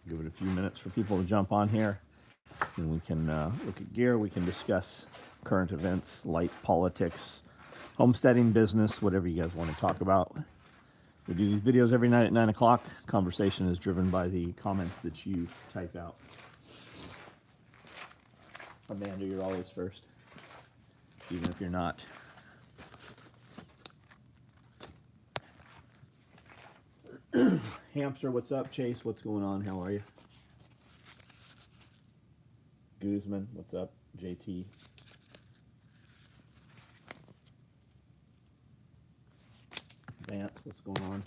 Give it a few minutes for people to jump on here, and we can look at gear. We can discuss current events, light politics, homesteading, business, whatever you guys want to talk about. We do these videos every night at 9 o'clock. Conversation is driven by the comments that you type out. Amanda, you're always first, even if you're not. Hamster, what's up? Chase, what's going on? How are you? Guzman, what's up? JT. Vance, what's going on?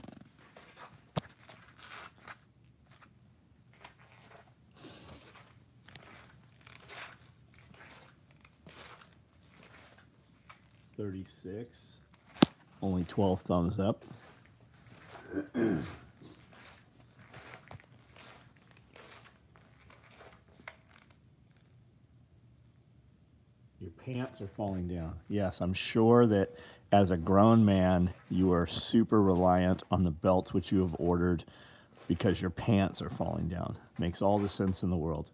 $36. Only 12 thumbs up. Your pants are falling down. Yes, I'm sure that as a grown man, you are super reliant on the belts which you have ordered because your pants are falling down. Makes all the sense in the world.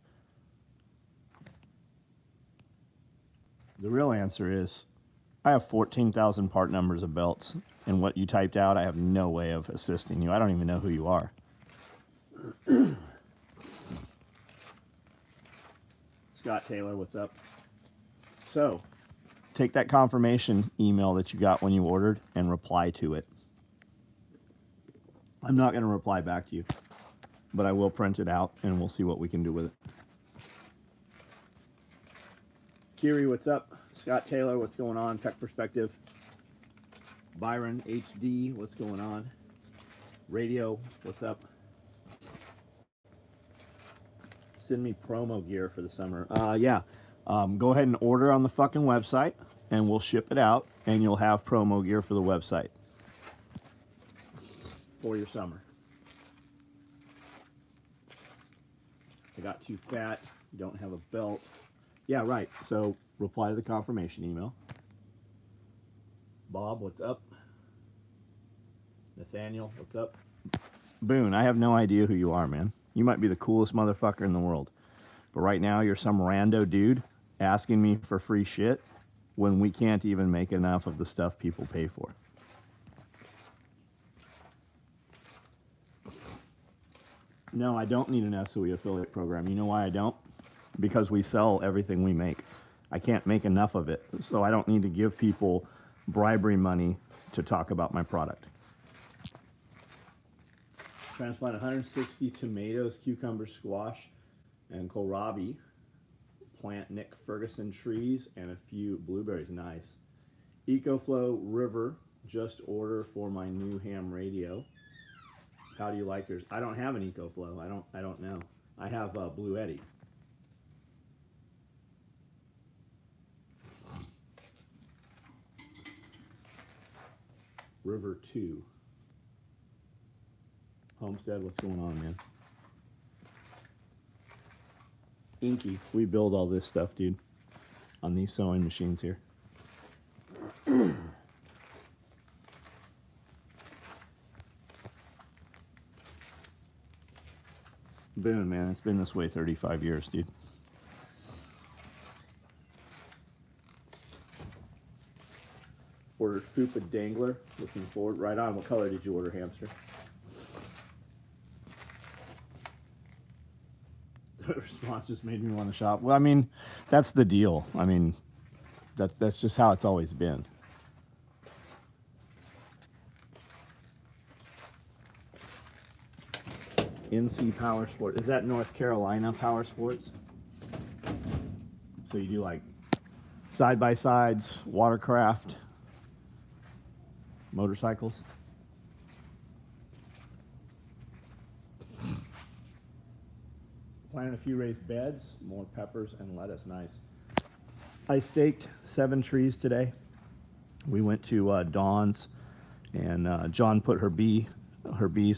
The real answer is I have 14,000 part numbers of belts, and what you typed out, I have no way of assisting you. I don't even know who you are. Scott Taylor, what's up? So, take that confirmation email that you got when you ordered and reply to it. I'm not going to reply back to you, but I will print it out and we'll see what we can do with it. Kiri, what's up? Scott Taylor, what's going on? Tech Perspective. Byron HD, what's going on? Radio, what's up? Send me promo gear for the summer. Yeah. Go ahead and order on the fucking website and we'll ship it out and you'll have promo gear for the website for your summer. I got too fat, don't have a belt. Yeah, right. So reply to the confirmation email. Bob, what's up? Nathaniel, what's up? Boone, I have no idea who you are, man. You might be the coolest motherfucker in the world. But right now you're some rando dude asking me for free shit when we can't even make enough of the stuff people pay for. No, I don't need an SOE affiliate program. You know why I don't? Because we sell everything we make. I can't make enough of it, so I don't need to give people bribery money to talk about my product. Transplant 160 tomatoes, cucumbers, squash, and kohlrabi. Plant Nick Ferguson trees and a few blueberries. Nice. EcoFlow River, just order for my new ham radio. How do you like yours? I don't have an EcoFlow. I don't know. I have Blue Eddy. River 2. Homestead, what's going on, man? Inky, we build all this stuff, dude, on these sewing machines here. Boom, man, it's been this way 35 years, dude. Ordered Fupa Dangler, looking forward. Right on. What color did you order, Hamster? The response just made me want to shop. Well, I mean, that's the deal. I mean, that's just how it's always been. NC Power Sport. Is that North Carolina Power Sports? So you do like side-by-sides, watercraft, motorcycles? Planted a few raised beds, more peppers and lettuce. Nice. I staked 7 trees today. We went to Dawn's, and John put her bees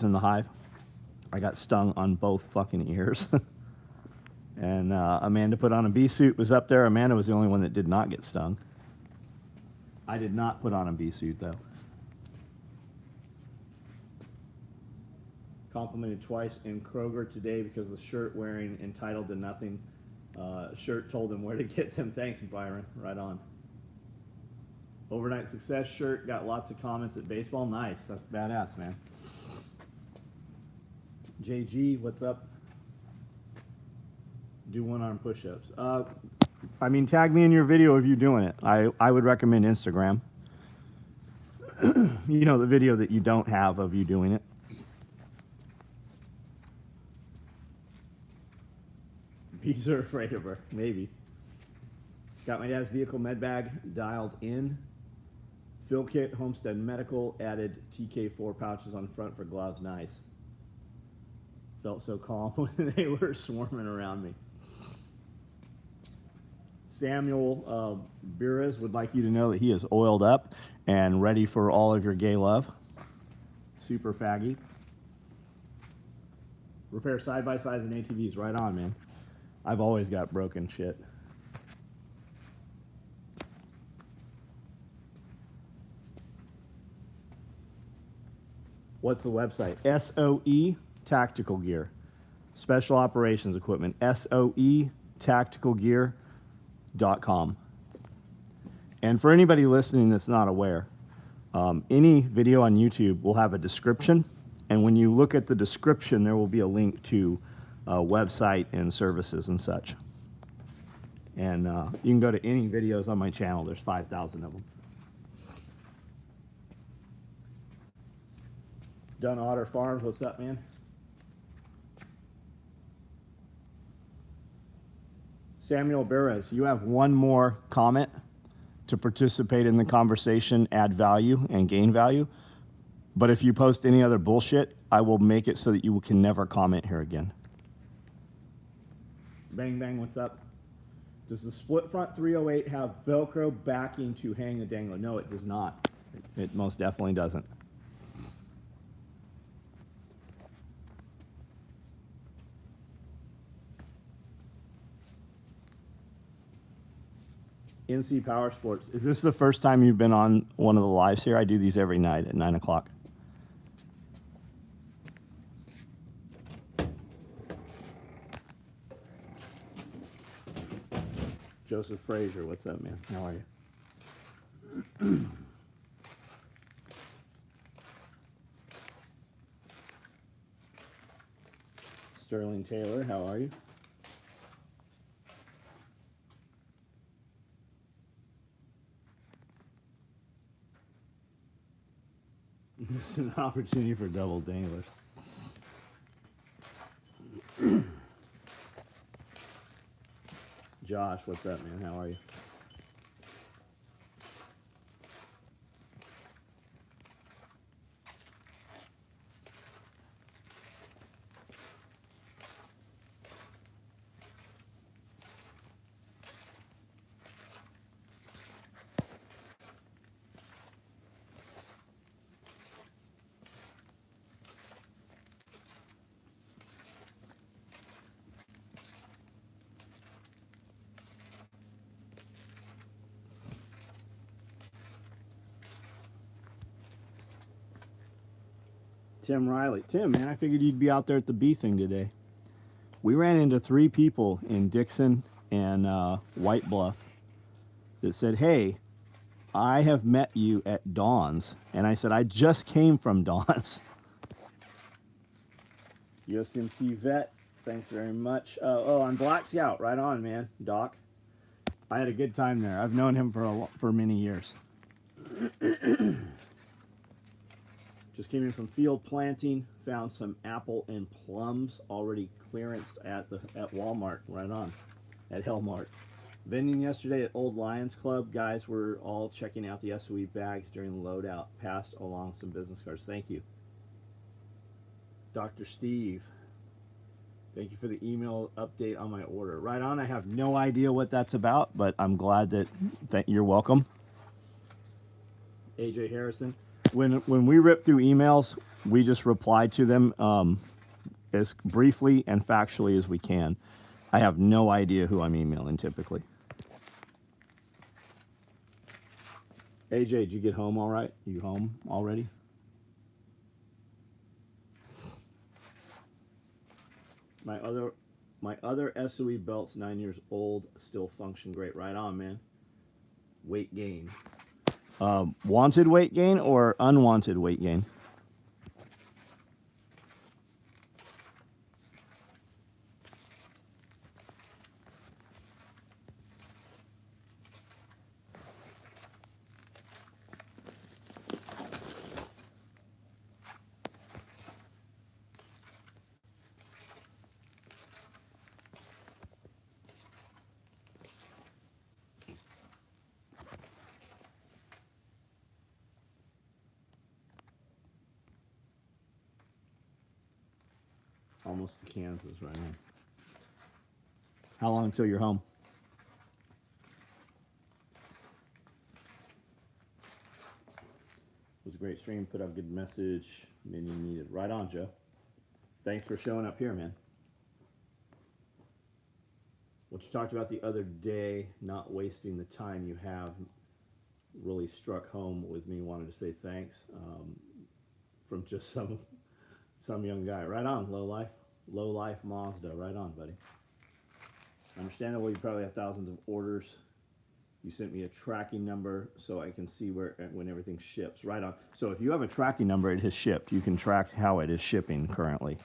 in the hive. I got stung on both fucking ears. And Amanda put on a bee suit, was up there. Amanda was the only one that did not get stung. I did not put on a bee suit, though. complimented twice in Kroger today because the shirt wearing entitled to nothing shirt told them where to get them. Thanks, Byron. Right on. Overnight success shirt got lots of comments at baseball. Nice. That's badass, man. JG, what's up? Do one-arm push-ups. I mean, tag me in your video of you doing it. I would recommend Instagram. You know, the video that you don't have of you doing it. Bees are afraid of her. Maybe. Got my dad's vehicle med bag dialed in. Fill kit, Homestead Medical, added TK4 pouches on front for gloves. Nice. Felt so calm when they were swarming around me. Samuel Beres would like you to know that he is oiled up and ready for all of your gay love. Super faggy. Repair side-by-sides and ATVs. Right on, man. I've always got broken shit. What's the website? SOE Tactical Gear. Special Operations Equipment. SOE Tactical Gear.com. And for anybody listening that's not aware, any video on YouTube will have a description, and when you look at the description, there will be a link to a website and services and such. And you can go to any videos on my channel. There's 5,000 of them. Dunn Otter Farms, what's up, man? Samuel Beres, you have one more comment to participate in the conversation, add value, and gain value. But if you post any other bullshit, I will make it so that you can never comment here again. Bang Bang, what's up? Does the split front 308 have Velcro backing to hang the dangler? No, it does not. It most definitely doesn't. NC Power Sports. Is this the first time you've been on one of the lives here? I do these every night at 9 o'clock. Joseph Frazier, what's up, man? How are you? Sterling Taylor, how are you? It's an opportunity for double danglers. Josh, what's up, man? How are you? Tim Riley. Tim, man, I figured you'd be out there at the bee thing today. We ran into 3 people in Dixon and White Bluff that said, hey, I have met you at Dawn's. And I said, I just came from Dawn's. USMC vet, thanks very much. Oh, I'm Black Scout. Right on, man. Doc. I had a good time there. I've known him for many years. Just came in from field planting, found some apple and plums already clearanced at Walmart. Right on, at Hellmart. Vending yesterday at Old Lions Club. Guys were all checking out the SOE bags during the loadout. Passed along some business cards. Thank you. Dr. Steve, thank you for the email update on my order. Right on, I have no idea what that's about, but I'm glad that you're welcome. AJ Harrison. When we rip through emails, we just reply to them as briefly and factually as we can. I have no idea who I'm emailing typically. AJ, did you get home all right? You home already? My other SOE belt's 9 years old, still function great. Right on, man. Weight gain. Wanted weight gain or unwanted weight gain? Almost to Kansas right now. How long until you're home? It was a great stream. Put up a good message. Many needed. Right on, Joe. Thanks for showing up here, man. What you talked about the other day, not wasting the time you have, really struck home with me. Wanted to say thanks from just some young guy. Right on, low life Mazda. Right on, buddy. Understandable. You probably have thousands of orders. You sent me a tracking number so I can see when everything ships. Right on. So if you have a tracking number, it has shipped. You can track how it is shipping currently.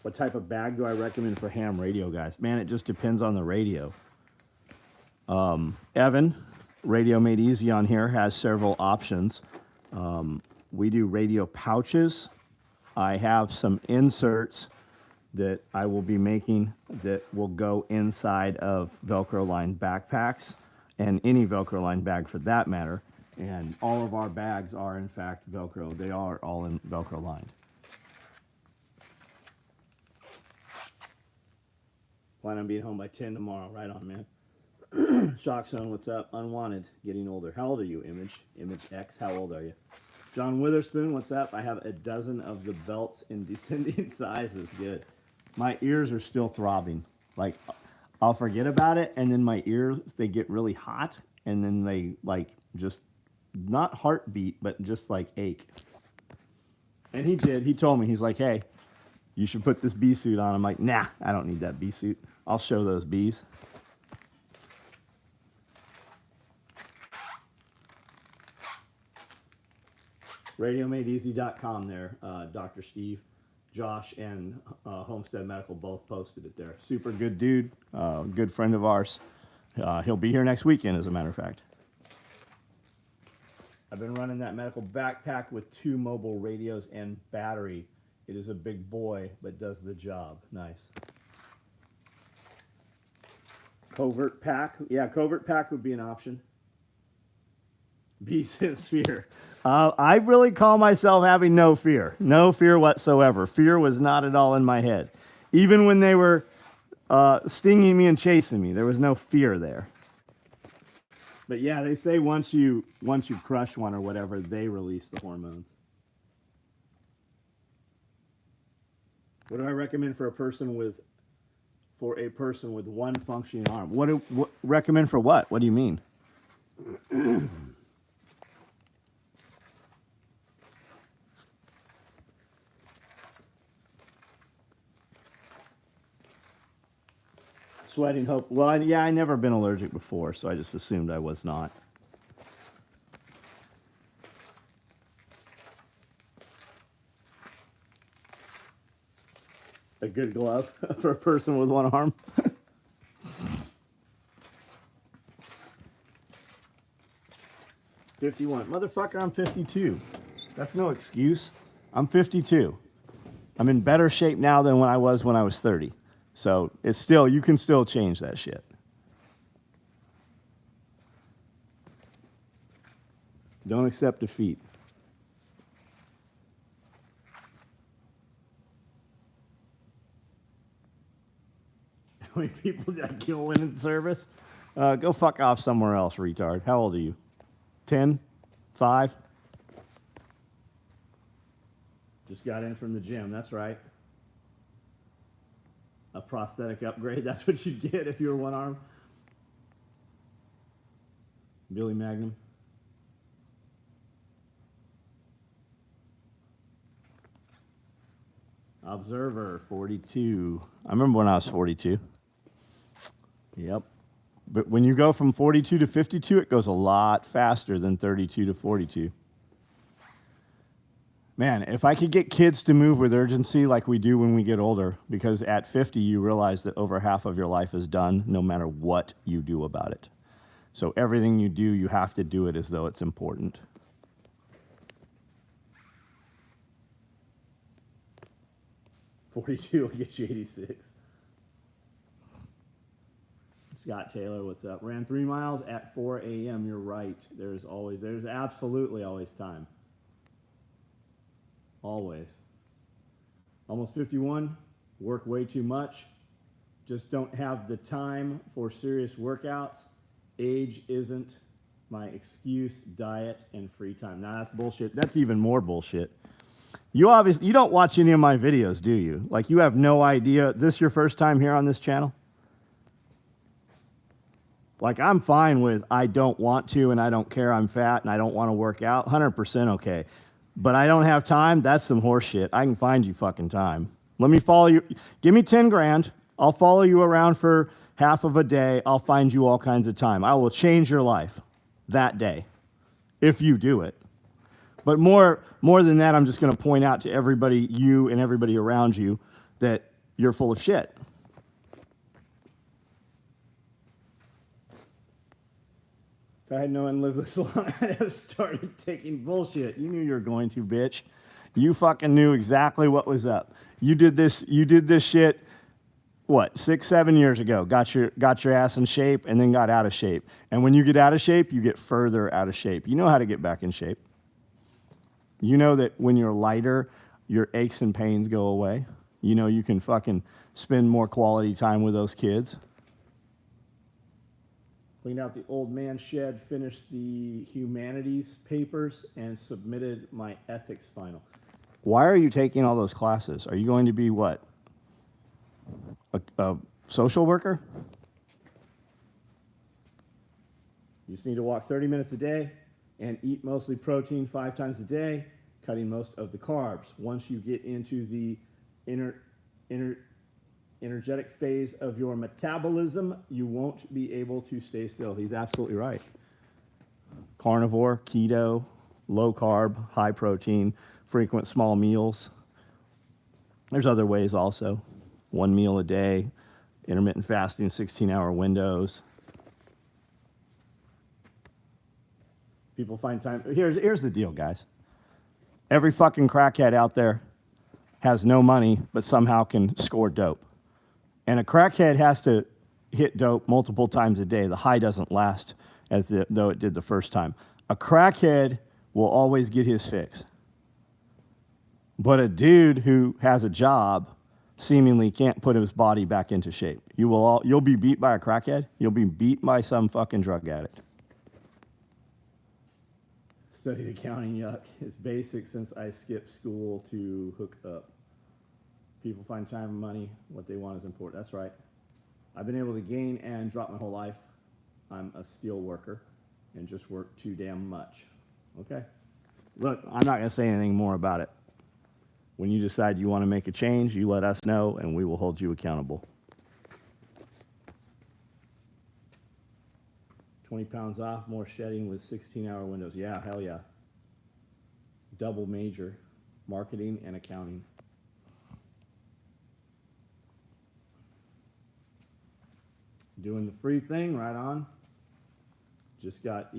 What type of bag do I recommend for ham radio guys? Man, it just depends on the radio. Evan, Radio Made Easy on here, has several options. We do radio pouches. I have some inserts that I will be making that will go inside of Velcro lined backpacks and any Velcro lined bag for that matter. And all of our bags are in fact Velcro. They are all in Velcro lined. Plan on being home by 10 tomorrow. Right on, man. Shock Zone, what's up? Unwanted, getting older. How old are you, Image? Image X, how old are you? John Witherspoon, what's up? I have a dozen of the belts in descending sizes. Good. My ears are still throbbing. Like, I'll forget about it, and then my ears, they get really hot, and then they, like, just, not heartbeat, but just, like, ache. And he did. He told me, he's like, hey, you should put this bee suit on. I'm like, nah, I don't need that bee suit. I'll show those bees. RadioMadeEasy.com there, Dr. Steve, Josh, and Homestead Medical both posted it there. Super good dude, good friend of ours. He'll be here next weekend, as a matter of fact. I've been running that medical backpack with 2 mobile radios and battery. It is a big boy, but does the job. Nice. Covert pack. Yeah, covert pack would be an option. Beast and fear. I really call myself having no fear. No fear whatsoever. Fear was not at all in my head. Even when they were stinging me and chasing me, there was no fear there. But yeah, they say once you crush one or whatever, they release the hormones. What do I recommend for a person with one functioning arm? What recommend for what? What do you mean? Sweating hope. Well, yeah, I never been allergic before, so I just assumed I was not. A good glove for a person with one arm. 51. Motherfucker, I'm 52. That's no excuse. I'm 52. I'm in better shape now than when I was 30. So it's still, you can still change that shit. Don't accept defeat. How many people did I kill in service? Go fuck off somewhere else, retard. How old are you? 10? 5? Just got in from the gym, that's right. A prosthetic upgrade, that's what you'd get if you were one arm. Billy Magnum. Observer, 42. I remember when I was 42. Yep. But when you go from 42 to 52, it goes a lot faster than 32 to 42. Man, if I could get kids to move with urgency like we do when we get older, because at 50, you realize that over half of your life is done no matter what you do about it. So everything you do, you have to do it as though it's important. $42 will get you 86. Scott Taylor, what's up? Ran 3 miles at 4 a.m. You're right. There's absolutely always time. Always. Almost 51. Work way too much. Just don't have the time for serious workouts. Age isn't my excuse. Diet and free time. Now that's bullshit. That's even more bullshit. You don't watch any of my videos, do you? Like, you have no idea. This your first time here on this channel? Like, I'm fine with I don't want to and I don't care, I'm fat and I don't want to work out. 100% okay. But I don't have time? That's some horse shit. I can find you fucking time. Let me follow you. Give me 10 grand. I'll follow you around for half of a day. I'll find you all kinds of time. I will change your life that day if you do it. But more than that, I'm just going to point out to everybody, you and everybody around you, that you're full of shit. If I had known lived this long, I'd have started taking bullshit. You knew you were going to, bitch. You fucking knew exactly what was up. You did this shit, what, 6, 7 years ago. Got your ass in shape and then got out of shape. And when you get out of shape, you get further out of shape. You know how to get back in shape. You know that when you're lighter, your aches and pains go away. You know you can fucking spend more quality time with those kids. Cleaned out the old man shed, finished the humanities papers, and submitted my ethics final. Why are you taking all those classes? Are you going to be what? A social worker? You just need to walk 30 minutes a day and eat mostly protein 5 times a day, cutting most of the carbs. Once you get into the energetic phase of your metabolism, you won't be able to stay still. He's absolutely right. Carnivore, keto, low carb, high protein, frequent small meals. There's other ways also. 1 meal a day, intermittent fasting, 16-hour windows. People find time. Here's the deal, guys. Every fucking crackhead out there has no money, but somehow can score dope. And a crackhead has to hit dope multiple times a day. The high doesn't last though it did the first time. A crackhead will always get his fix. But a dude who has a job seemingly can't put his body back into shape. You'll be beat by a crackhead. You'll be beat by some fucking drug addict. Studied accounting, yuck. It's basic since I skipped school to hook up. People find time and money. What they want is important. That's right. I've been able to gain and drop my whole life. I'm a steel worker and just work too damn much. Okay. Look, I'm not going to say anything more about it. When you decide you want to make a change, you let us know and we will hold you accountable. 20 pounds off, more shedding with 16-hour windows. Yeah, hell yeah. Double major, marketing and accounting. Doing the free thing, right on. Just got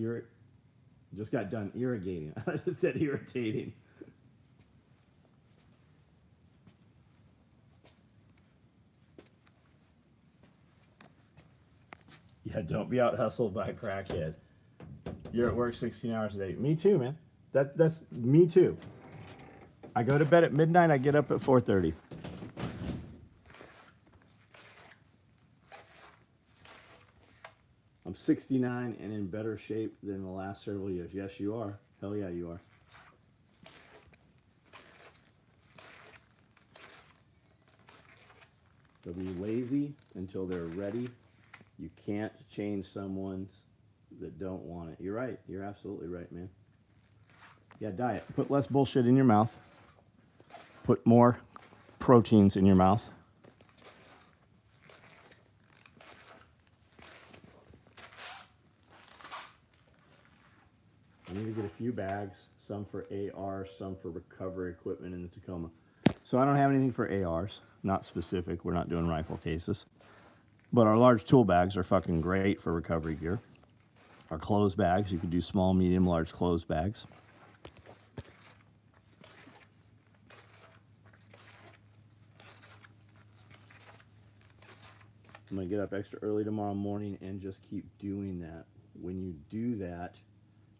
done irrigating. I just said irritating. Yeah, don't be out hustled by a crackhead. You're at work 16 hours a day. Me too, man. That's me too. I go to bed at midnight, I get up at 4:30. I'm 69 and in better shape than the last several years. Yes, you are. Hell yeah, you are. They'll be lazy until they're ready. You can't change someone that don't want it. You're right. You're absolutely right, man. Yeah, diet. Put less bullshit in your mouth. Put more proteins in your mouth. I need to get a few bags, some for AR, some for recovery equipment in the Tacoma. So I don't have anything for ARs, not specific. We're not doing rifle cases. But our large tool bags are fucking great for recovery gear. Our clothes bags, you could do small, medium, large clothes bags. I'm going to get up extra early tomorrow morning and just keep doing that. When you do that,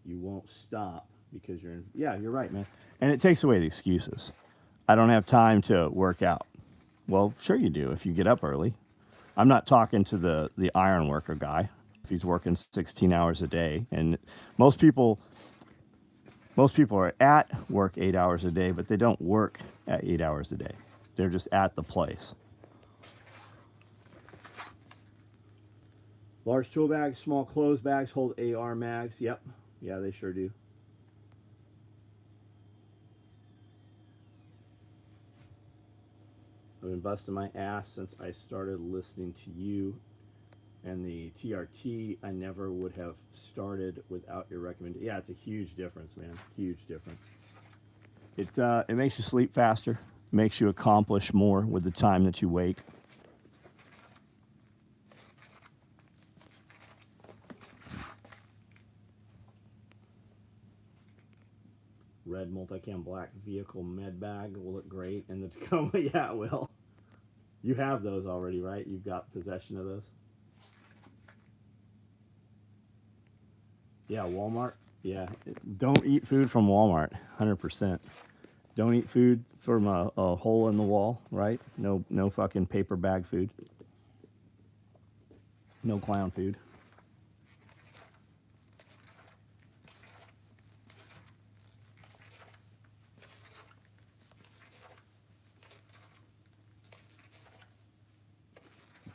you won't stop because you're in. Yeah, you're right, man. And it takes away the excuses. I don't have time to work out. Well, sure you do if you get up early. I'm not talking to the iron worker guy if he's working 16 hours a day. And most people are at work 8 hours a day, but they don't work at 8 hours a day. They're just at the place. Large tool bags, small clothes bags hold AR mags. Yep. Yeah, they sure do. I've been busting my ass since I started listening to you and the TRT. I never would have started without your recommendation. Yeah, it's a huge difference, man. Huge difference. It makes you sleep faster, makes you accomplish more with the time that you wake. Red multicam black vehicle med bag will look great in the Tacoma. Yeah, it will. You have those already, right? You've got possession of those? Yeah, Walmart. Yeah, don't eat food from Walmart, 100%. Don't eat food from a hole in the wall, right? No fucking paper bag food. No clown food.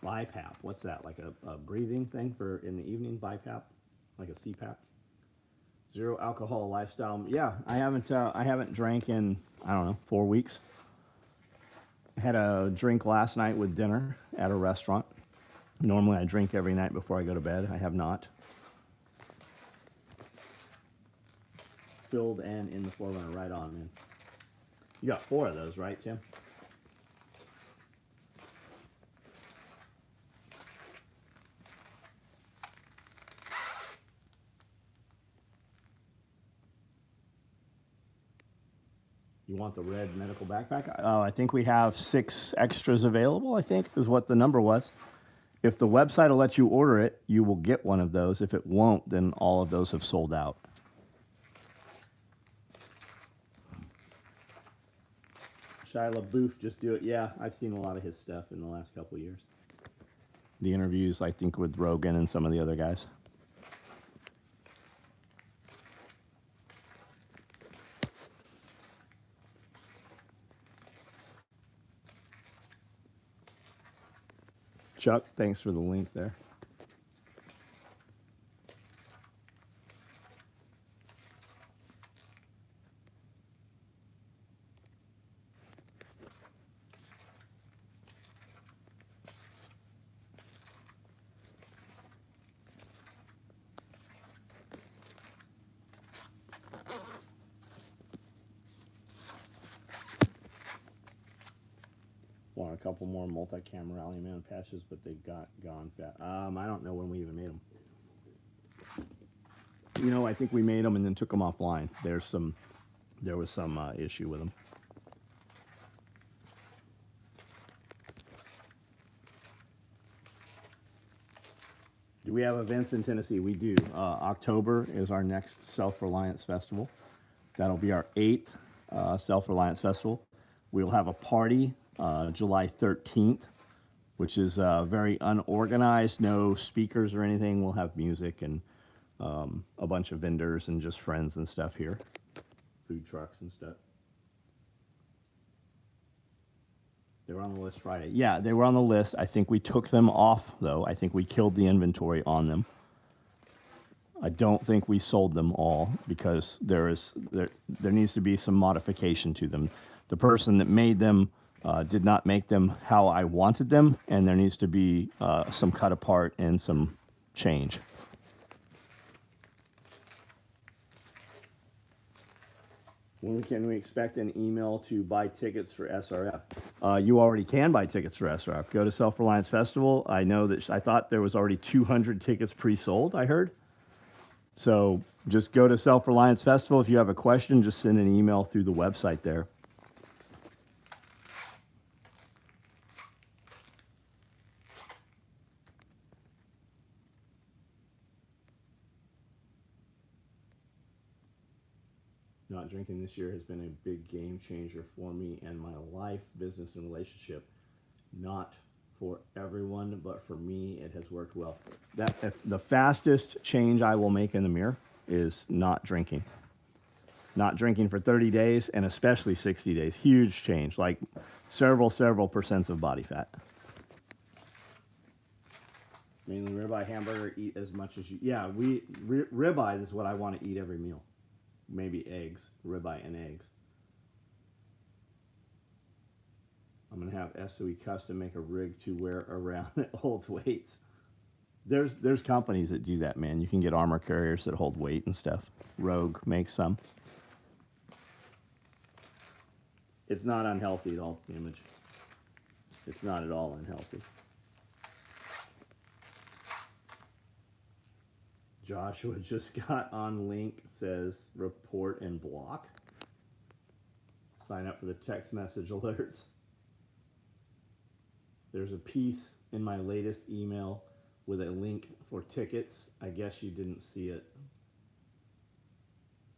BiPAP. What's that? Like a breathing thing for in the evening? BiPAP, like a CPAP. Zero alcohol lifestyle. Yeah, I haven't drank in, I don't know, 4 weeks. I had a drink last night with dinner at a restaurant. Normally I drink every night before I go to bed. I have not. Filled and in the 4Runner, right on, man. You got 4 of those, right, Tim? You want the red medical backpack? I think we have 6 extras available, I think, is what the number was. If the website will let you order it, you will get one of those. If it won't, then all of those have sold out. Shia LaBeouf, just do it. Yeah, I've seen a lot of his stuff in the last couple of years. The interviews, I think, with Rogan and some of the other guys. Chuck, thanks for the link there. Want a couple more multi-cam Rallyman patches, but they got gone fast. I don't know when we even made them. You know, I think we made them and then took them offline. There was some issue with them. Do we have events in Tennessee? We do. October is our next Self-Reliance Festival. That'll be our 8th Self-Reliance Festival. We'll have a party July 13th, which is very unorganized, no speakers or anything. We'll have music and a bunch of vendors and just friends and stuff here, food trucks and stuff. They were on the list Friday. Yeah, they were on the list. I think we took them off, though. I think we killed the inventory on them. I don't think we sold them all because there needs to be some modification to them. The person that made them Did not make them how I wanted them, and there needs to be some cut apart and some change. When can we expect an email to buy tickets for SRF? You already can buy tickets for SRF. Go to Self-Reliance Festival. I know that I thought there was already 200 tickets pre-sold, I heard. So just go to Self-Reliance Festival. If you have a question, just send an email through the website there. Not drinking this year has been a big game changer for me and my life, business, and relationship. Not for everyone, but for me, it has worked well. The fastest change I will make in the mirror is not drinking. Not drinking for 30 days, and especially 60 days. Huge change, like several percents of body fat. Mainly ribeye, hamburger, eat as much as you. Yeah, ribeye is what I want to eat every meal. Maybe eggs, ribeye and eggs. I'm gonna have SOE Custom make a rig to wear around that holds weights. There's companies that do that, man. You can get armor carriers that hold weight and stuff. Rogue makes some. It's not unhealthy at all, Image. It's not at all unhealthy. Joshua just got on link, says report and block. Sign up for the text message alerts. There's a piece in my latest email with a link for tickets. I guess you didn't see it.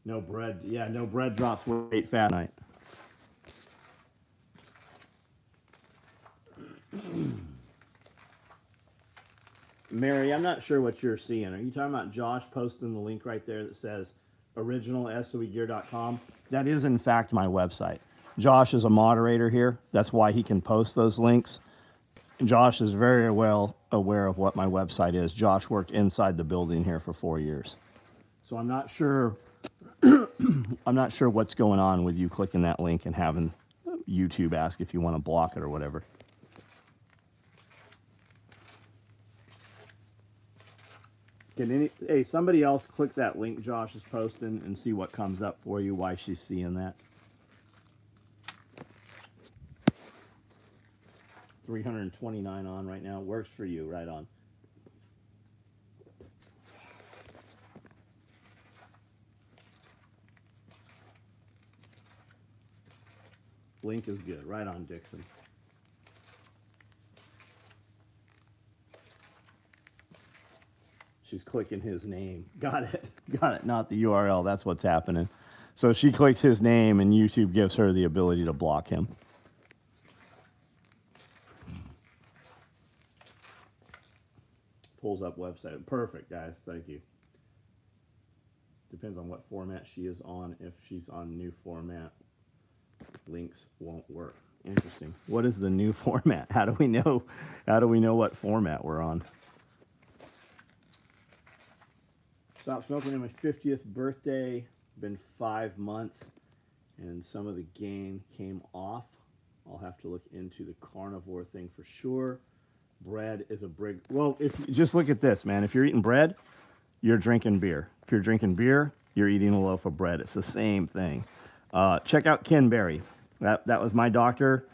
No bread. Yeah, no bread drops weight fat night. Mary, I'm not sure what you're seeing. Are you talking about Josh posting the link right there that says originalsoegear.com? That is, in fact, my website. Josh is a moderator here. That's why he can post those links. Josh is very well aware of what my website is. Josh worked inside the building here for 4 years. So I'm not sure I'm not sure what's going on with you clicking that link and having YouTube ask if you want to block it or whatever. Hey, somebody else click that link Josh is posting and see what comes up for you, why she's seeing that. 329 on right now. Works for you, right on. Link is good. Right on, Dixon. She's clicking his name. Got it. Got it. Not the URL. That's what's happening. So she clicks his name and YouTube gives her the ability to block him. Pulls up website. Perfect, guys. Thank you. Depends on what format she is on. If she's on new format, links won't work. Interesting. What is the new format? How do we know? How do we know what format we're on? Stopped smoking on my 50th birthday. Been 5 months, and some of the gain came off. I'll have to look into the carnivore thing for sure. Bread is a big. Well, if you just look at this, man. If you're eating bread, you're drinking beer. If you're drinking beer, you're eating a loaf of bread. It's the same thing. Check out Ken Berry. That was my doctor.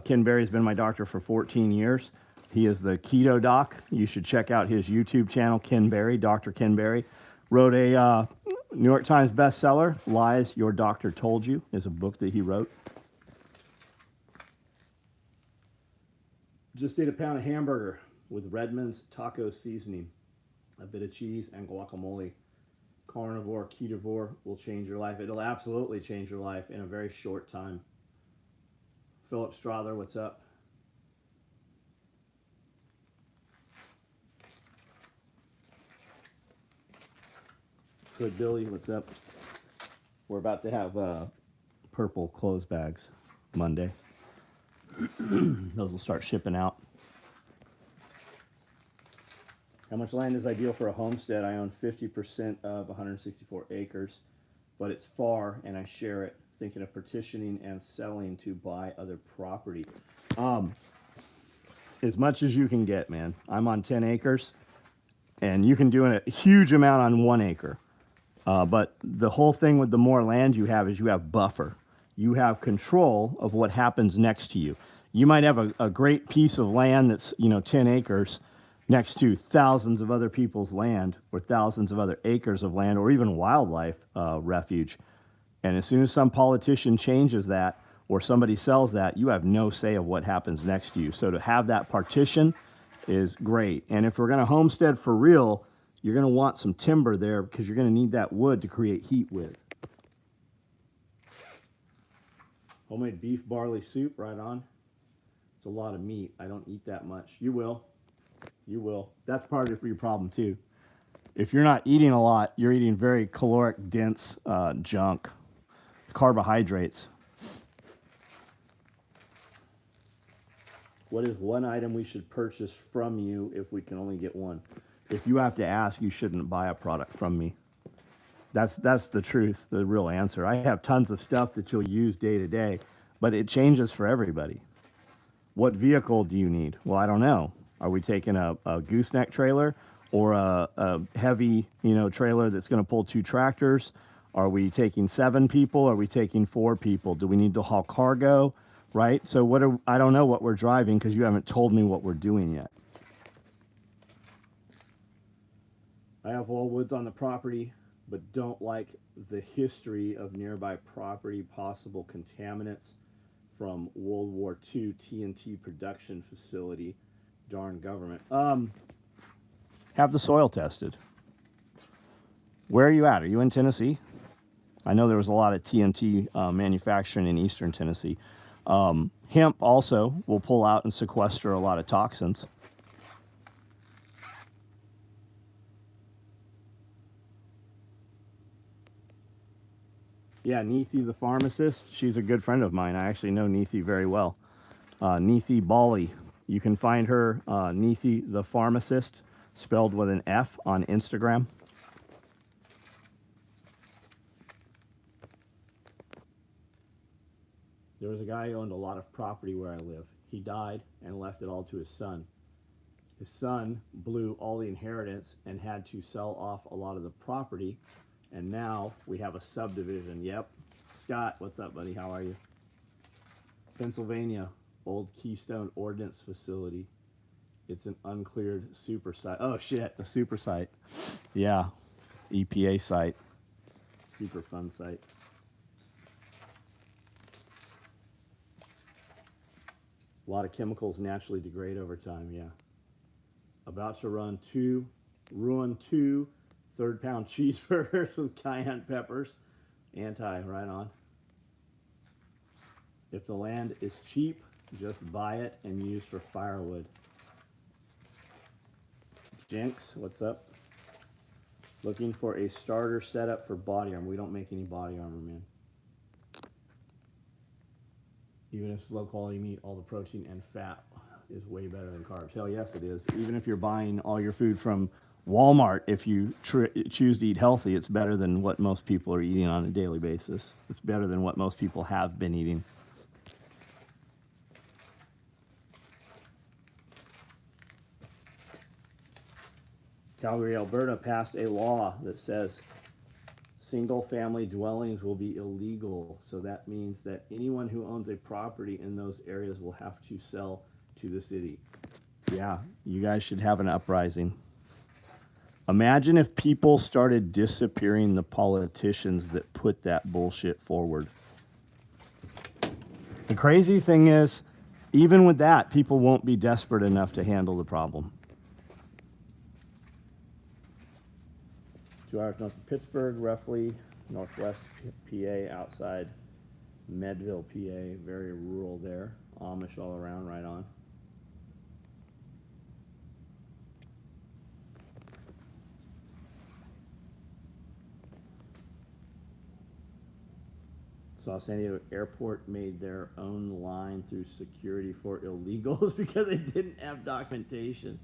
Ken Berry's been my doctor for 14 years. He is the keto doc. You should check out his YouTube channel, Ken Berry, Dr. Ken Berry. Wrote a New York Times bestseller, Lies Your Doctor Told You, is a book that he wrote. Just ate a pound of hamburger with Redmond's taco seasoning, a bit of cheese, and guacamole. Carnivore, ketovore will change your life. It'll absolutely change your life in a very short time. Philip Strother, what's up? Good Billy, what's up? We're about to have purple clothes bags Monday. Those will start shipping out. How much land is ideal for a homestead? I own 50% of 164 acres, but it's far and I share it. thinking of petitioning and selling to buy other property. As much as you can get, man. I'm on 10 acres, and you can do a huge amount on 1 acre. But the whole thing with the more land you have is you have buffer. You have control of what happens next to you. You might have a great piece of land that's, 10 acres next to thousands of other people's land or thousands of other acres of land or even wildlife refuge. And as soon as some politician changes that or somebody sells that, you have no say of what happens next to you. So to have that partition is great. And if we're going to homestead for real, you're going to want some timber there because you're going to need that wood to create heat with. Homemade beef barley soup, right on. It's a lot of meat. I don't eat that much. You will. You will. That's part of your problem too. If you're not eating a lot, you're eating very caloric dense junk, carbohydrates. What is one item we should purchase from you if we can only get one? If you have to ask, you shouldn't buy a product from me. That's the truth, the real answer. I have tons of stuff that you'll use day to day, but it changes for everybody. What vehicle do you need? Well, I don't know. Are we taking a gooseneck trailer or a heavy, trailer that's going to pull 2 tractors? Are we taking 7 people? Are we taking 4 people? Do we need to haul cargo? Right? So I don't know what we're driving because you haven't told me what we're doing yet. I have all woods on the property, but don't like the history of nearby property, possible contaminants from World War II TNT production facility. Darn government. Have the soil tested. Where are you at? Are you in Tennessee? I know there was a lot of TNT manufacturing in eastern Tennessee. Hemp also will pull out and sequester a lot of toxins. Yeah, Neethi the pharmacist, she's a good friend of mine. I actually know Neethi very well. Neethi Bali. You can find her, Neethi the pharmacist, spelled with an F, on Instagram. There was a guy who owned a lot of property where I live. He died and left it all to his son. His son blew all the inheritance and had to sell off a lot of the property. And now we have a subdivision. Yep. Scott, what's up, buddy? How are you? Pennsylvania, old Keystone Ordnance Facility. It's an uncleared super site. Oh, shit, a super site. Yeah, EPA site. Super fun site. A lot of chemicals naturally degrade over time, yeah. About to ruin two 3rd-pound cheeseburgers with cayenne peppers. Right on. If the land is cheap, just buy it and use for firewood. Jinx, what's up? Looking for a starter setup for body armor. We don't make any body armor, man. Even if it's low quality meat, all the protein and fat is way better than carbs. Hell yes, it is. Even if you're buying all your food from Walmart, if you choose to eat healthy, it's better than what most people are eating on a daily basis. It's better than what most people have been eating. Calgary, Alberta passed a law that says single-family dwellings will be illegal. So that means that anyone who owns a property in those areas will have to sell to the city. Yeah, you guys should have an uprising. Imagine if people started disappearing the politicians that put that bullshit forward. The crazy thing is, even with that, people won't be desperate enough to handle the problem. 2 hours north of Pittsburgh, roughly northwest PA, outside Medville, PA. Very rural there. Amish all around, right on. Saw San Diego Airport made their own line through security for illegals because they didn't have documentation.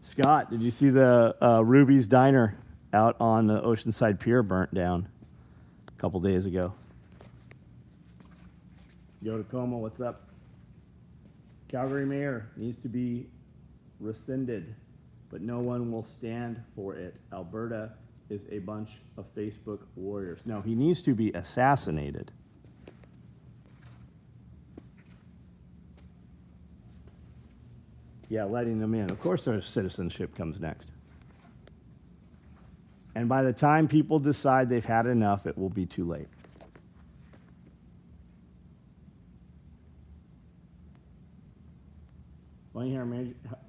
Scott, did you see the Ruby's Diner out on the Oceanside Pier burnt down a couple days ago? Yo Tacoma, what's up? Calgary mayor needs to be rescinded, but no one will stand for it. Alberta is a bunch of Facebook warriors. No, he needs to be assassinated. Yeah, letting them in. Of course, their citizenship comes next. And by the time people decide they've had enough, it will be too late.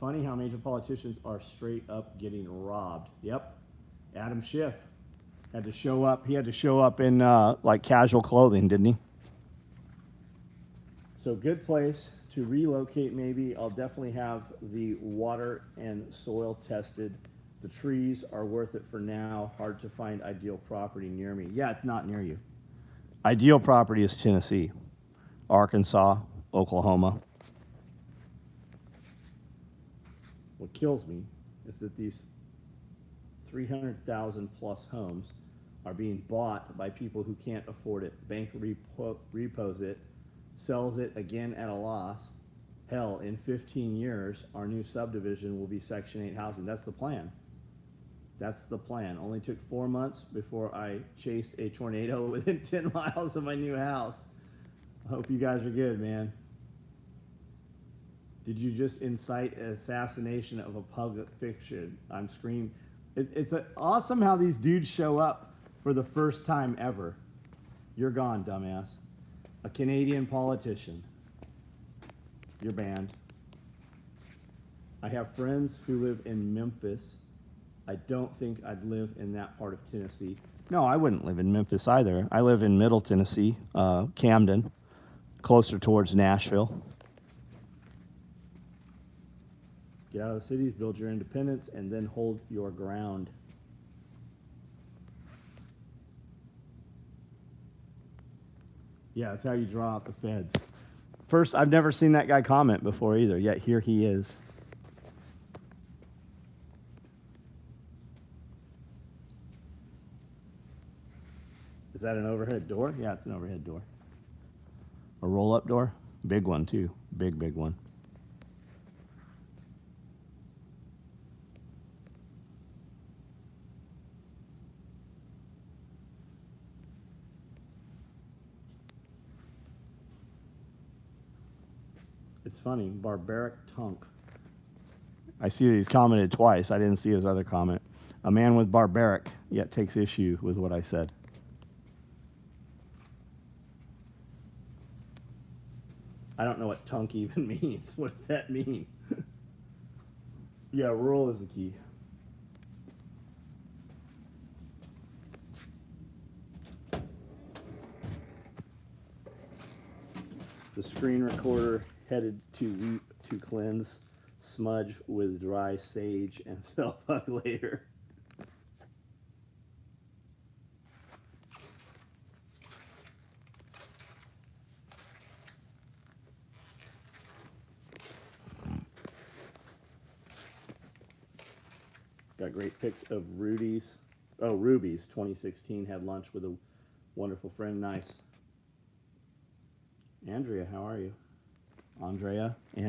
Funny how major politicians are straight up getting robbed. Yep. Adam Schiff had to show up. He had to show up in like casual clothing, didn't he? So good place to relocate maybe. I'll definitely have the water and soil tested. The trees are worth it for now. Hard to find ideal property near me. Yeah, it's not near you. Ideal property is Tennessee, Arkansas, Oklahoma. What kills me is that these 300,000 plus homes are being bought by people who can't afford it. Bank repos it, sells it again at a loss. Hell, in 15 years, our new subdivision will be Section 8 housing. That's the plan. That's the plan. Only took 4 months before I chased a tornado within 10 miles of my new house. I hope you guys are good, man. Did you just incite an assassination of a public figure? I'm screaming. It's awesome how these dudes show up for the first time ever. You're gone, dumbass. A Canadian politician. You're banned. I have friends who live in Memphis. I don't think I'd live in that part of Tennessee. No, I wouldn't live in Memphis either. I live in Middle Tennessee, Camden, closer towards Nashville. Get out of the cities, build your independence, and then hold your ground. Yeah, that's how you draw out the feds. First, I've never seen that guy comment before either, yet here he is. Is that an overhead door? Yeah, it's an overhead door. A roll-up door? Big one, too. Big, big one. It's funny, barbaric tunk. I see that he's commented twice. I didn't see his other comment. A man with barbaric, yet takes issue with what I said. I don't know what tunk even means. What does that mean? Yeah, rural is the key. The screen recorder headed to cleanse, smudge with dry sage, and self-hug later. Got great pics of Ruby's 2016. Had lunch with a wonderful friend. Nice. Andrea, how are you? Andrea. You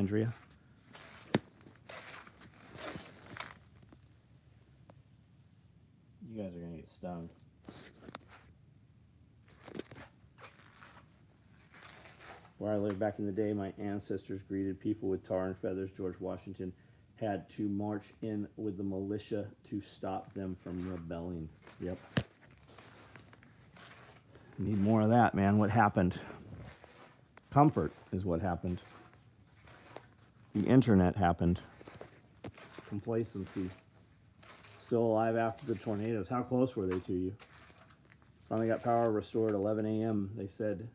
guys are going to get stung. Where I lived back in the day, my ancestors greeted people with tar and feathers. George Washington had to march in with the militia to stop them from rebelling. Yep. Need more of that, man. What happened? Comfort is what happened. The internet happened. Complacency. Still alive after the tornadoes. How close were they to you? Finally got power restored at 11 a.m. They said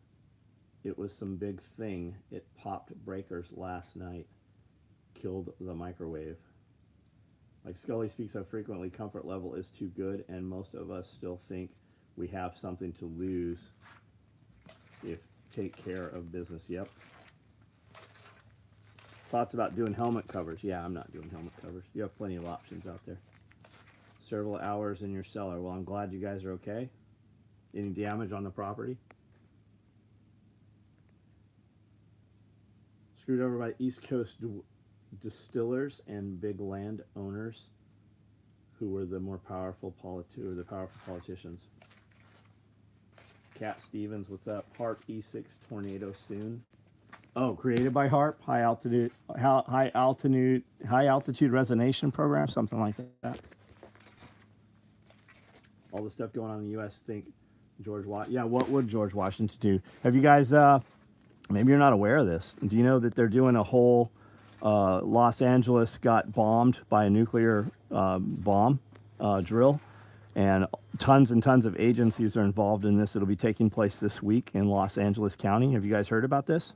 it was some big thing. It popped breakers last night. Killed the microwave. Like Scully speaks so frequently, comfort level is too good, and most of us still think we have something to lose if take care of business. Yep. Thoughts about doing helmet covers. Yeah, I'm not doing helmet covers. You have plenty of options out there. Several hours in your cellar. Well, I'm glad you guys are okay. Any damage on the property? Screwed over by East Coast distillers and big land owners who were the more powerful politicians. Cat Stevens, what's up? HARP E6 tornado soon. Oh, created by HARP, high altitude resonation program, something like that. All the stuff going on in the U.S. Think George Washington. Yeah, what would George Washington do? Have you guys? Maybe you're not aware of this. Do you know that they're doing a whole Los Angeles got bombed by a nuclear bomb drill, and tons of agencies are involved in this. It'll be taking place this week in Los Angeles County. Have you guys heard about this?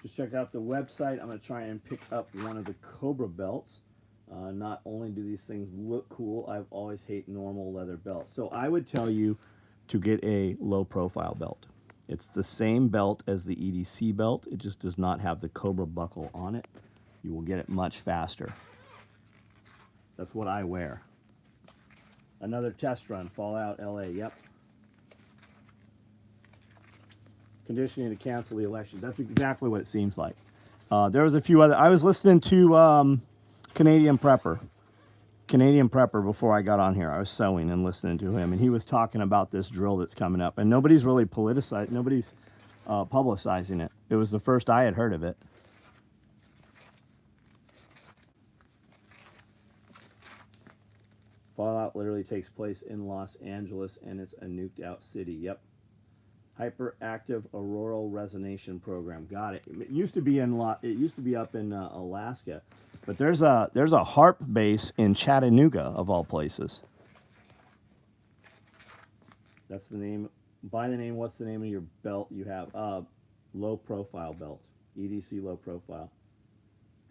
Just check out the website. I'm going to try and pick up one of the Cobra belts. Not only do these things look cool, I've always hated normal leather belts. So I would tell you to get a low profile belt. It's the same belt as the EDC belt. It just does not have the Cobra buckle on it. You will get it much faster. That's what I wear. Another test run, Fallout LA, yep. Conditioning to cancel the election. That's exactly what it seems like. There was a few other, I was listening to Canadian Prepper before I got on here. I was sewing and listening to him, and he was talking about this drill that's coming up, and nobody's really publicizing it. It was the first I had heard of it. Fallout literally takes place in Los Angeles, and it's a nuked out city. Yep. Hyperactive auroral resonation program. Got it. It used to be up in Alaska, but there's a HARP base in Chattanooga of all places. That's the name. By the name, what's the name of your belt you have? Low profile belt. EDC low profile.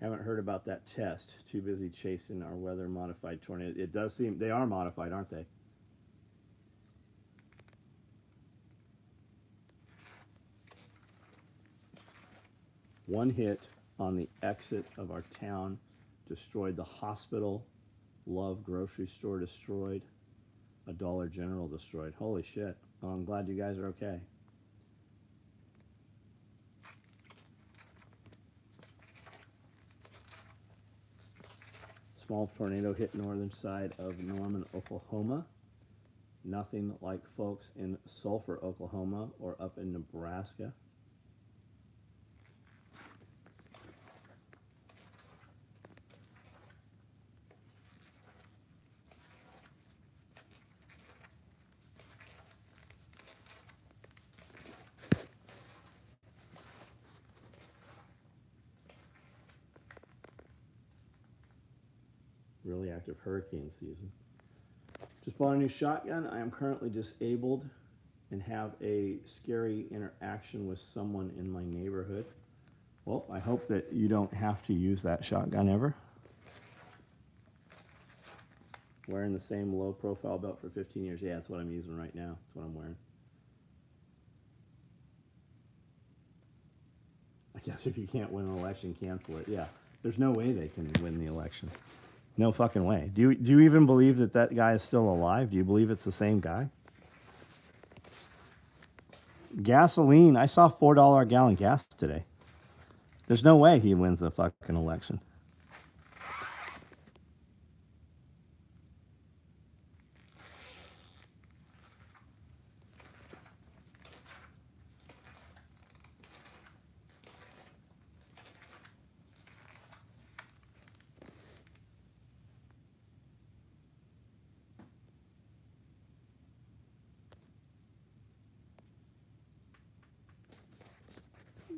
Haven't heard about that test. Too busy chasing our weather modified tornado. It does seem they are modified, aren't they? One hit on the exit of our town destroyed the hospital, Love grocery store destroyed, a Dollar General destroyed. Holy shit. Well, I'm glad you guys are okay. Small tornado hit northern side of Norman, Oklahoma. Nothing like folks in Sulphur, Oklahoma, or up in Nebraska. Really active hurricane season. Just bought a new shotgun. I am currently disabled and have a scary interaction with someone in my neighborhood. Well, I hope that you don't have to use that shotgun ever. Wearing the same low profile belt for 15 years. Yeah, that's what I'm using right now. That's what I'm wearing. I guess if you can't win an election, cancel it. Yeah, there's no way they can win the election. No fucking way. Do you even believe that that guy is still alive? Do you believe it's the same guy? Gasoline. I saw $4 a gallon gas today. There's no way he wins the fucking election.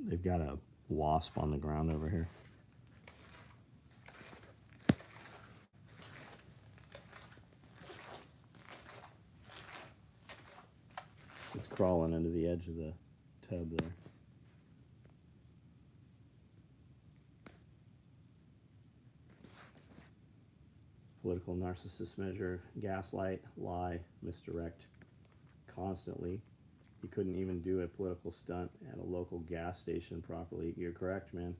They've got a wasp on the ground over here. It's crawling under the edge of the tub there. Political narcissist measure, gaslight, lie, misdirect constantly. He couldn't even do a political stunt at a local gas station properly. You're correct, man.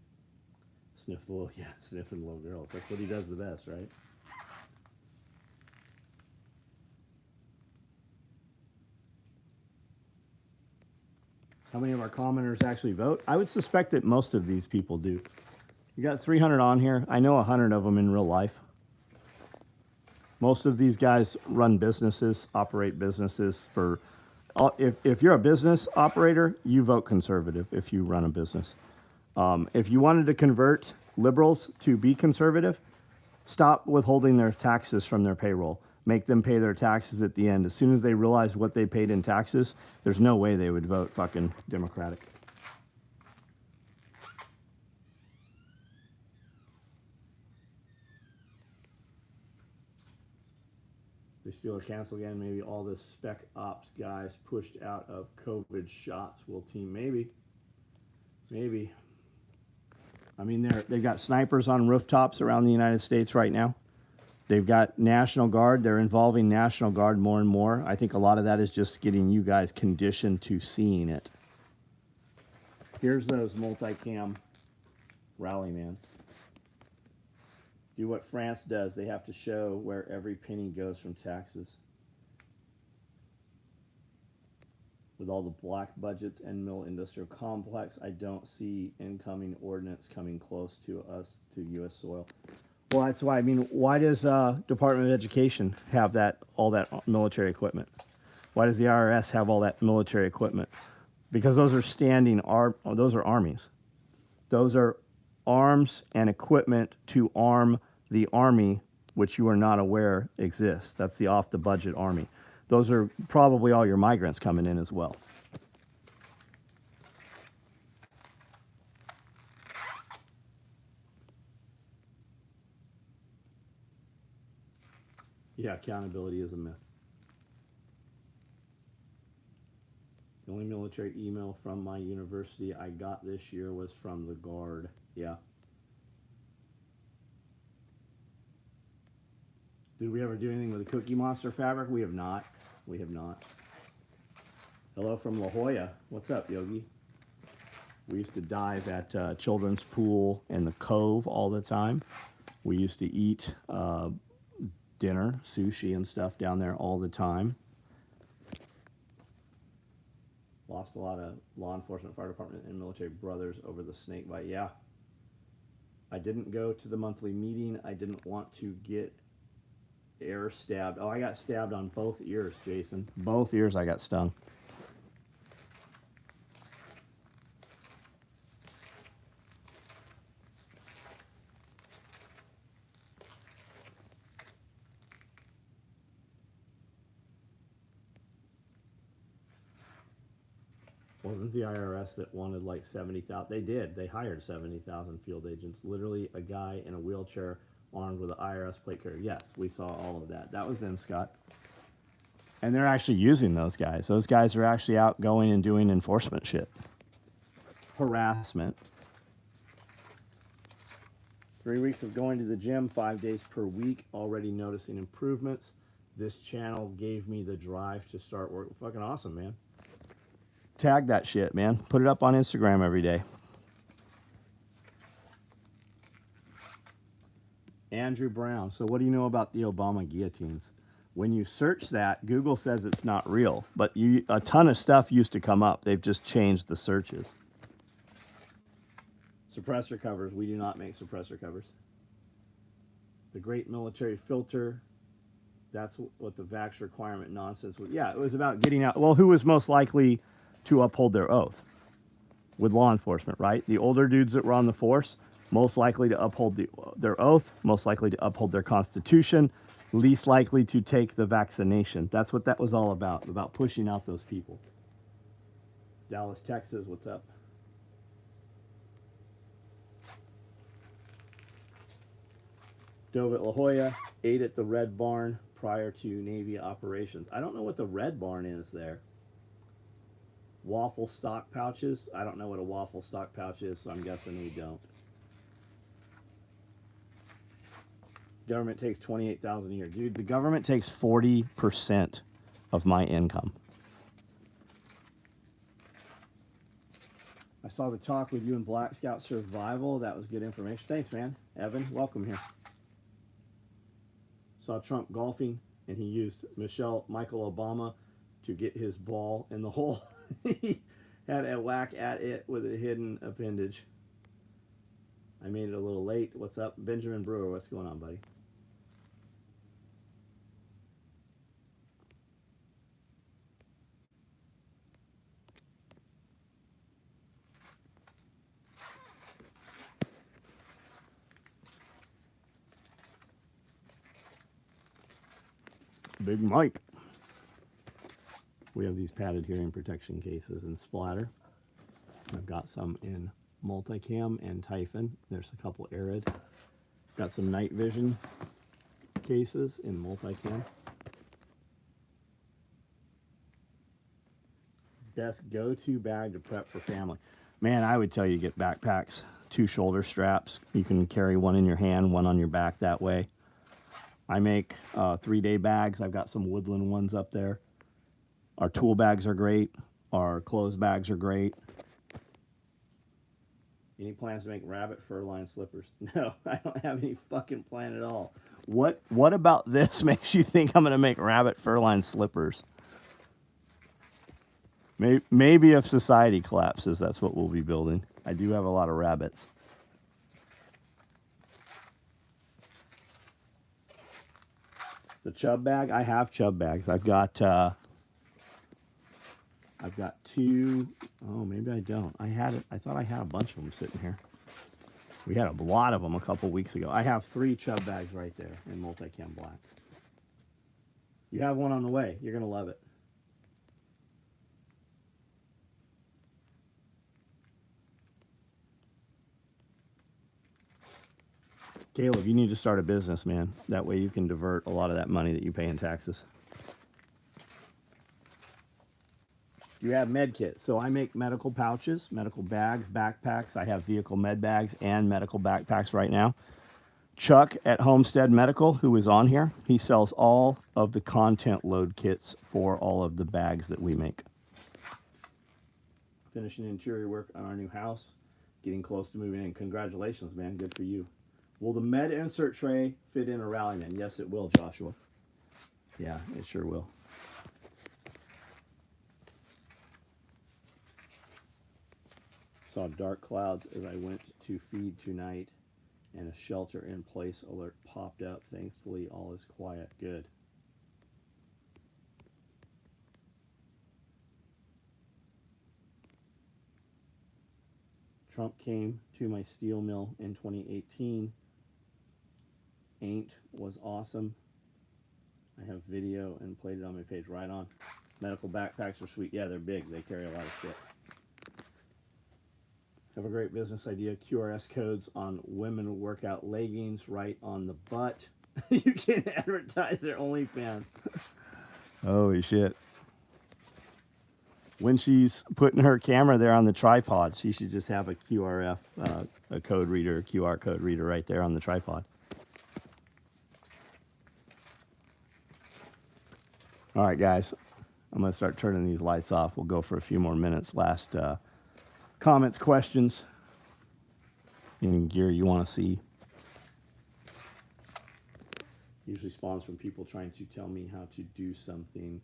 Sniffing little girls. That's what he does the best, right? How many of our commenters actually vote? I would suspect that most of these people do. You got 300 on here. I know 100 of them in real life. Most of these guys run businesses, operate businesses for. If you're a business operator, you vote conservative if you run a business. If you wanted to convert liberals to be conservative, stop withholding their taxes from their payroll. Make them pay their taxes at the end. As soon as they realize what they paid in taxes, there's no way they would vote fucking Democratic. They steal or cancel again. Maybe all the spec ops guys pushed out of COVID shots will team. Maybe. I mean, they've got snipers on rooftops around the United States right now. They've got National Guard. They're involving National Guard more and more. I think a lot of that is just getting you guys conditioned to seeing it. Here's those multicam rallymans. Do what France does. They have to show where every penny goes from taxes. With all the black budgets and mill industrial complex, I don't see incoming ordnance coming close to us, to U.S. soil. Well, that's why. I mean, why does Department of Education have all that military equipment? Why does the IRS have all that military equipment? Because those are those are armies. Those are arms and equipment to arm the army, which you are not aware exists. That's the off-the-budget army. Those are probably all your migrants coming in as well. Yeah, accountability is a myth. The only military email from my university I got this year was from the Guard. Yeah. Did we ever do anything with the Cookie Monster fabric? We have not. We have not. Hello from La Jolla. What's up, Yogi? We used to dive at Children's Pool and the Cove all the time. We used to eat dinner, sushi and stuff down there all the time. Lost a lot of law enforcement, fire department, and military brothers over the snake bite. Yeah. I didn't go to the monthly meeting. I didn't want to get ear stabbed. Oh, I got stabbed on both ears, Jason. Both ears I got stung. Wasn't the IRS that wanted like 70,000? They did. They hired 70,000 field agents. Literally a guy in a wheelchair armed with an IRS plate carrier. Yes, we saw all of that. That was them, Scott. And they're actually using those guys. Those guys are actually out going and doing enforcement shit. Harassment. 3 weeks of going to the gym, 5 days per week, already noticing improvements. This channel gave me the drive to start work. Fucking awesome, man. Tag that shit, man. Put it up on Instagram every day. Andrew Brown. So what do you know about the Obama guillotines? When you search that, Google says it's not real, but a ton of stuff used to come up. They've just changed the searches. Suppressor covers. We do not make suppressor covers. The great military filter. That's what the vax requirement nonsense was. Yeah, it was about getting out. Well, who was most likely to uphold their oath with law enforcement, right? The older dudes that were on the force, most likely to uphold their oath, most likely to uphold their constitution, least likely to take the vaccination. That's what that was all about pushing out those people. Dallas, Texas, what's up? Dove at La Jolla, ate at the Red Barn prior to Navy operations. I don't know what the Red Barn is there. Waffle stock pouches. I don't know what a waffle stock pouch is, so I'm guessing we don't. Government takes $28,000 a year. Dude, the government takes 40% of my income. I saw the talk with you and Black Scout Survival. That was good information. Thanks, man. Evan, welcome here. Saw Trump golfing, and he used Michael Obama to get his ball in the hole. Had a whack at it with a hidden appendage. I made it a little late. What's up, Benjamin Brewer? What's going on, buddy? Big Mike. We have these padded hearing protection cases in Splatter. I've got some in Multicam and Typhon. There's a couple Arid. Got some night vision cases in Multicam. Best go-to bag to prep for family. Man, I would tell you to get backpacks, 2 shoulder straps. You can carry one in your hand, one on your back that way. I make 3-day bags. I've got some Woodland ones up there. Our tool bags are great. Our clothes bags are great. Any plans to make rabbit fur lined slippers? No, I don't have any fucking plan at all. What about this makes you think I'm going to make rabbit fur lined slippers? Maybe if society collapses, that's what we'll be building. I do have a lot of rabbits. The chub bag, I have chub bags. I've got 2. Oh, maybe I don't. I thought I had a bunch of them sitting here. We had a lot of them a couple weeks ago. I have 3 chub bags right there in Multicam black. You have one on the way. You're going to love it. Caleb, you need to start a business, man. That way you can divert a lot of that money that you pay in taxes. You have med kits. So I make medical pouches, medical bags, backpacks. I have vehicle med bags and medical backpacks right now. Chuck at Homestead Medical, who is on here, he sells all of the content load kits for all of the bags that we make. Finishing interior work on our new house. Getting close to moving in. Congratulations, man. Good for you. Will the med insert tray fit in a Rallyman? Yes, it will, Joshua. Yeah, it sure will. Saw dark clouds as I went to feed tonight, and a shelter in place alert popped up. Thankfully, all is quiet. Good. Trump came to my steel mill in 2018. Ain't was awesome. I have video and played it on my page. Right on. Medical backpacks are sweet. Yeah, they're big. They carry a lot of shit. Have a great business idea. QRS codes on women workout leggings right on the butt. You can advertise their OnlyFans. Holy shit. When she's putting her camera there on the tripod, she should just have a QRF, a code reader, a QR code reader right there on the tripod. All right, guys. I'm going to start turning these lights off. We'll go for a few more minutes. Last comments, questions, any gear you want to see. Usually spawns from people trying to tell me how to do something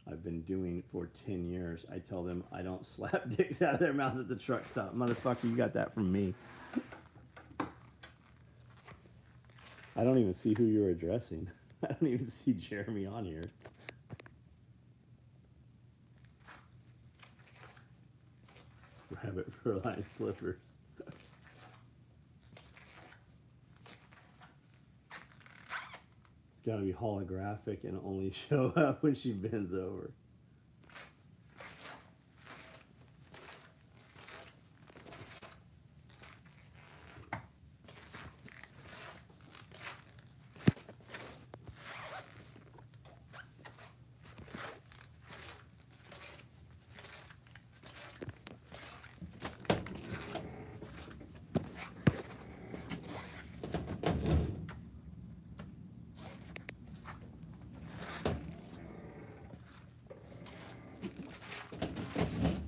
I've been doing for 10 years. I tell them I don't slap dicks out of their mouth at the truck stop. Motherfucker, you got that from me. I don't even see who you're addressing. I don't even see Jeremy on here. Rabbit fur lined slippers. It's got to be holographic and only show up when she bends over.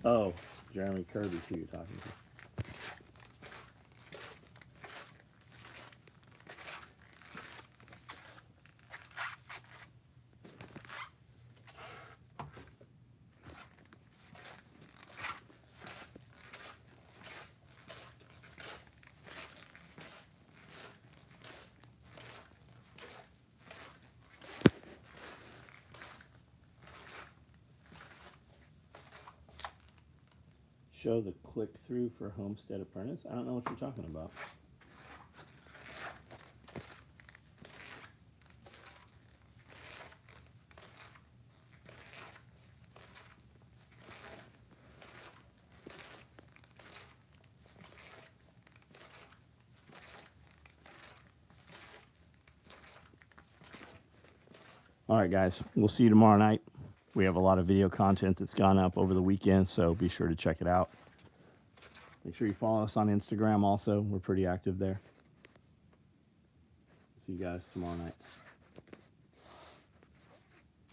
Oh, Jeremy Kirby's who you're talking to. show the click-through for Homestead Apprentice? I don't know what you're talking about. All right, guys, we'll see you tomorrow night. We have a lot of video content that's gone up over the weekend, so be sure to check it out. Make sure you follow us on Instagram also. We're pretty active there. See you guys tomorrow night.